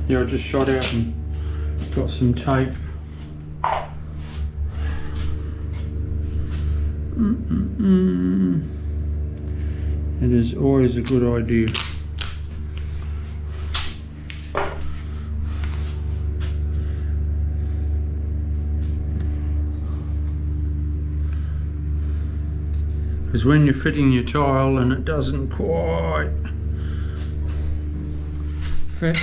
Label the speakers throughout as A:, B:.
A: Yeah, I just shot out and got some tape. It is always a good idea. Because when you're fitting your tile and it doesn't quite fit,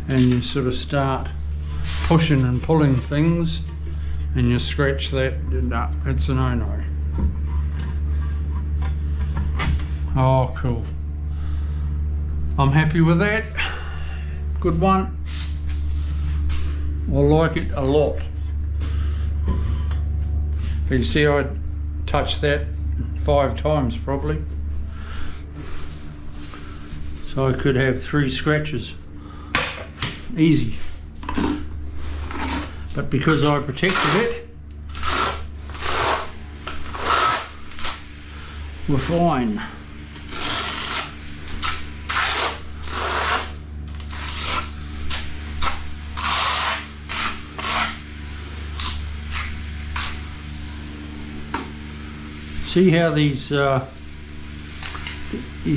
A: and you sort of start pushing and pulling things and you scratch that, no, it's a no-no. Oh, cool. I'm happy with that. Good one. I like it a lot. But you see, I touched that 5 times probably. So I could have 3 scratches. Easy. But because I protected it, we're fine. See how these, you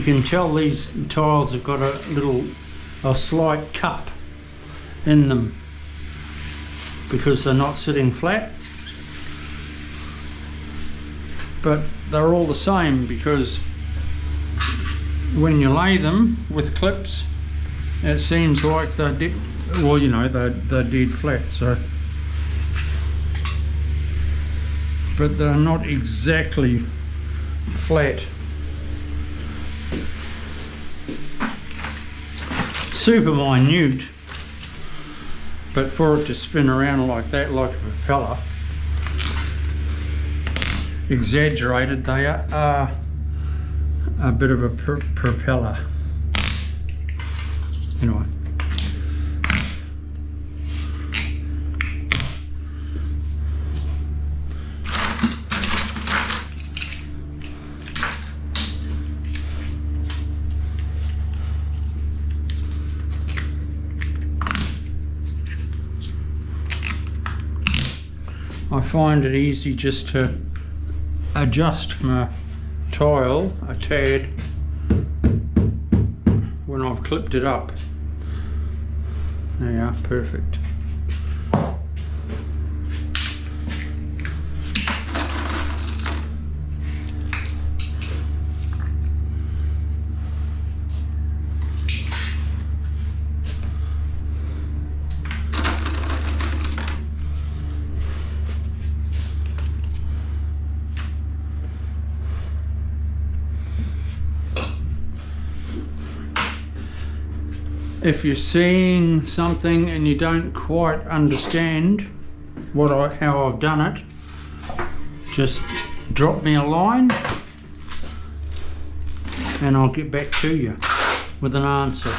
A: can tell these tiles have got a slight cup in them because they're not sitting flat, but they're all the same because when you lay them with clips, it seems like they're dead, well, you know, they're dead flat, so. But they're not exactly flat. Super minute, but for it to spin around like that, like a propeller, exaggerated, they are a bit of a propeller. Anyway. I find it easy just to adjust my tile a tad when I've clipped it up. There you are, perfect. If you're seeing something and you don't quite understand how I've done it, just drop me a line and I'll get back to you with an answer.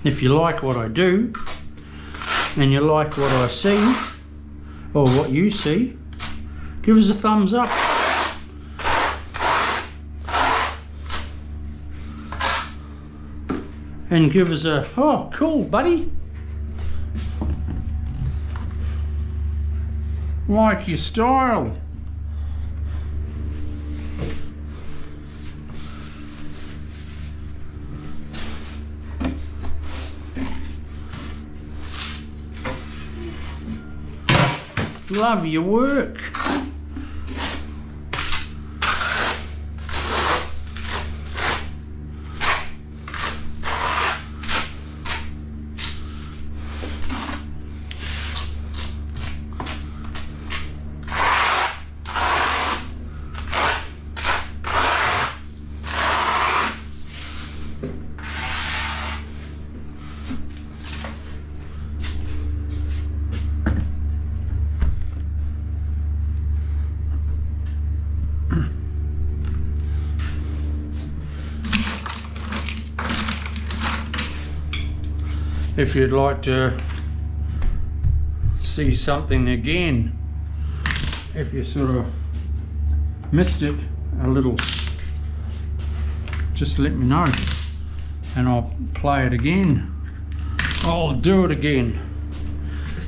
A: If you like what I do and you like what I see or what you see, give us a thumbs up. And give us a, oh, cool, buddy. Like your style. Love your work. If you'd like to see something again, if you sort of missed it a little, just let me know and I'll play it again. I'll do it again.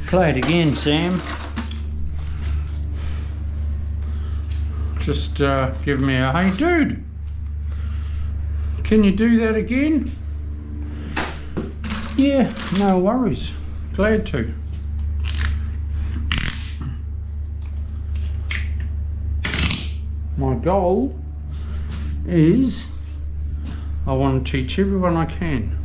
A: Play it again, Sam. Just give me a hey dude, can you do that again? Yeah, no worries, glad to. My goal is I want to teach everyone I can.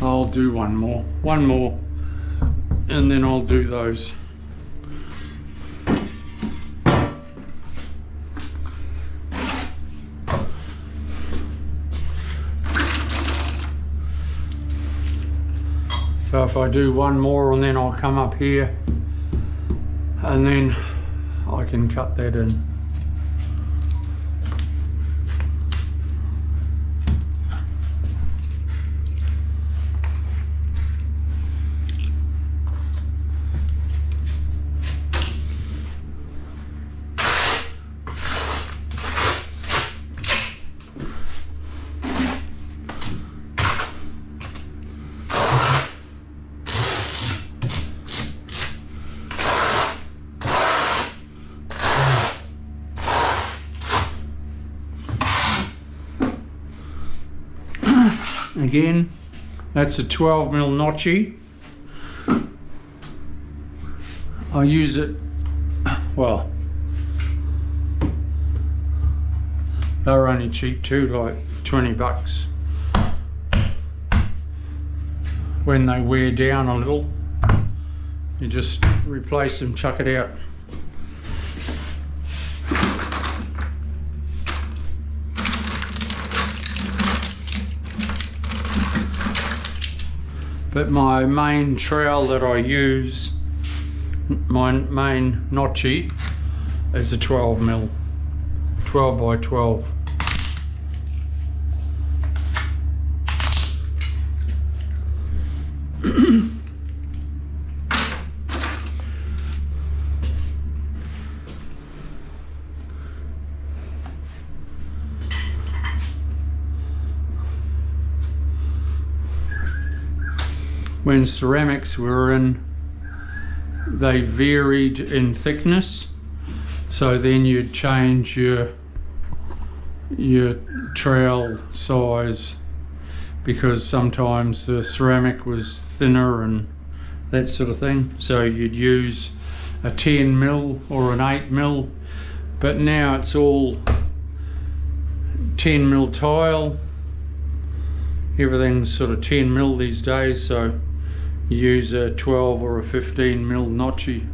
A: I'll do one more, and then I'll do those. So if I do one more and then I'll come up here and then I can cut that in. Again, that's a 12mm notchy. I use it, well, they're only cheap too, like 20 bucks. When they wear down a little, you just replace them, chuck it out. But my main trowel that I use, my main notchy, is a 12mm, 12 by 12. When ceramics were in, they varied in thickness, so then you'd change your trowel size, because sometimes the ceramic was thinner and that sort of thing, so you'd use a 10mm or an 8mm, but now it's all 10mm tile. Everything's sort of 10mm these days, so you use a 12 or a 15mm notchy.